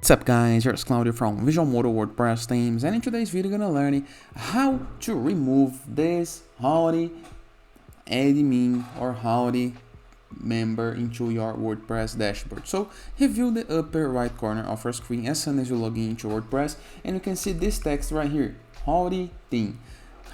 What's up guys, here's Claudio from Visual Modo WordPress themes, and in today's video we're gonna learn how to remove this Howdy Admin or Howdy member into your WordPress dashboard. So review the upper right corner of your screen as soon as you log in into WordPress, and you can see this text right here, Howdy theme.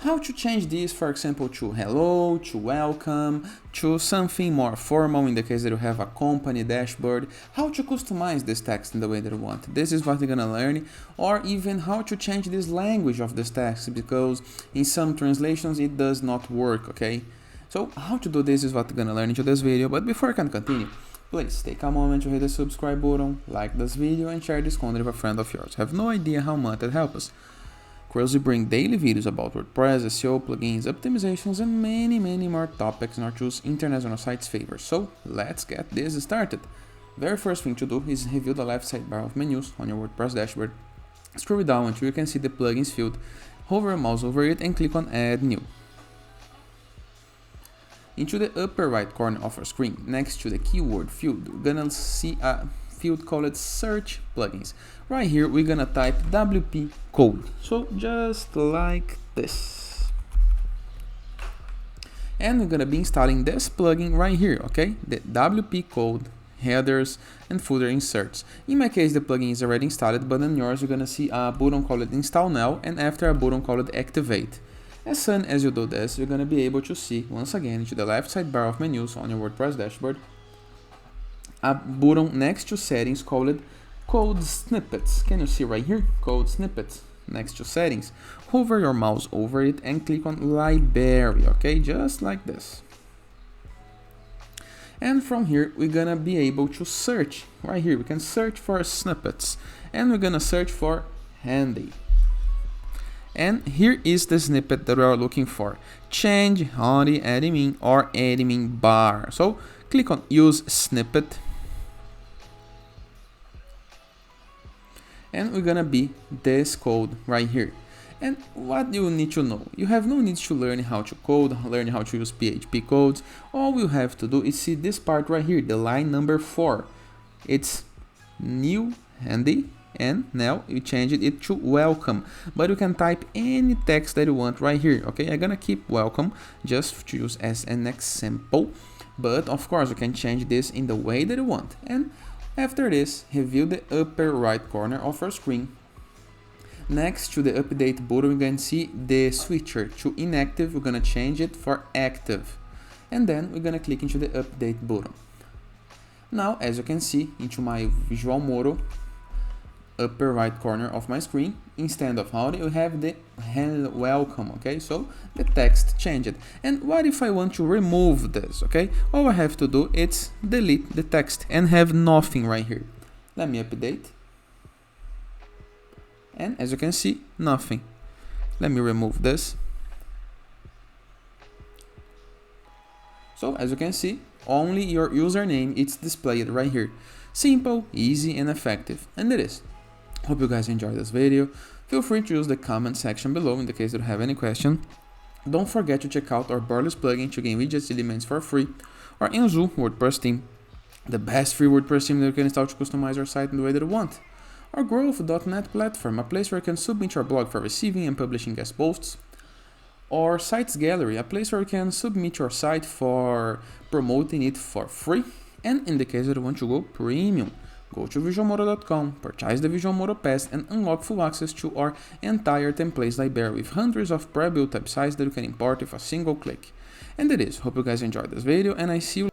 How to change this, for example, to hello, to welcome, to something more formal in the case that you have a company dashboard, how to customize this text in the way that you want. This is what you're gonna learn, or even how to change this language of this text, because in some translations it does not work, okay? So how to do this is what you're gonna learn into this video, but before I can continue, please take a moment to hit the subscribe button, like this video, and share this content with a friend of yours. I have no idea how much it helps us. We bring daily videos about WordPress, SEO, plugins, optimizations, and many more topics in our choose international sites favor. So let's get this started. Very first thing to do is review the left sidebar of menus on your WordPress dashboard. Scroll down until you can see the plugins field. Hover your mouse over it and click on Add New. Into the upper right corner of your screen, next to the keyword field, you're gonna see a field called Search Plugins. Right here, we're gonna type WP code. So just like this. And we're gonna be installing this plugin right here, okay? The WP code, headers, and footer inserts. In my case, the plugin is already installed, but on yours, you're gonna see a button called Install Now, and after a button called Activate. As soon as you do this, you're gonna be able to see, once again, to the left sidebar of menus on your WordPress dashboard, a button next to settings called Code Snippets. Can you see right here? Code Snippets next to settings. Hover your mouse over it and click on Library, okay? Just like this. And from here, we're gonna be able to search. Right here, we can search for snippets. And we're gonna search for Handy. And here is the snippet that we are looking for. Change Howdy Admin or Admin bar. So click on Use Snippet. And we're gonna be this code right here. And what do you need to know? You have no need to learn how to code, learn how to use PHP codes. All you have to do is see this part right here, the line number 4. It's new handy, and now you changed it to welcome. But you can type any text that you want right here, okay? I'm gonna keep welcome just to use as an example. But of course, you can change this in the way that you want. And after this, review the upper right corner of your screen. Next to the update button, you can see the switcher to inactive. We're gonna change it for active. And then we're gonna click into the update button. Now, as you can see, into my Visual Modo upper right corner of my screen, instead of Howdy, you have the welcome, okay? So the text changed. And what if I want to remove this, okay? All I have to do is delete the text and have nothing right here. Let me update. And as you can see, nothing. Let me remove this. So as you can see, only your username is displayed right here. Simple, easy, and effective. And it is. Hope you guys enjoyed this video. Feel free to use the comment section below in the case you have any question. Don't forget to check out our Borderless plugin to gain widgets elements for free, or Enzu WordPress theme, the best free WordPress theme that you can install to customize your site in the way that you want. Our Growth.net platform, a place where you can submit your blog for receiving and publishing guest posts. Or Sites Gallery, a place where you can submit your site for promoting it for free. And in the case that you want to go premium, go to visualmodo.com, purchase the Visual Modo Pass, and unlock full access to our entire templates library with hundreds of pre-built websites that you can import with a single click. And it is. Hope you guys enjoyed this video, and I see you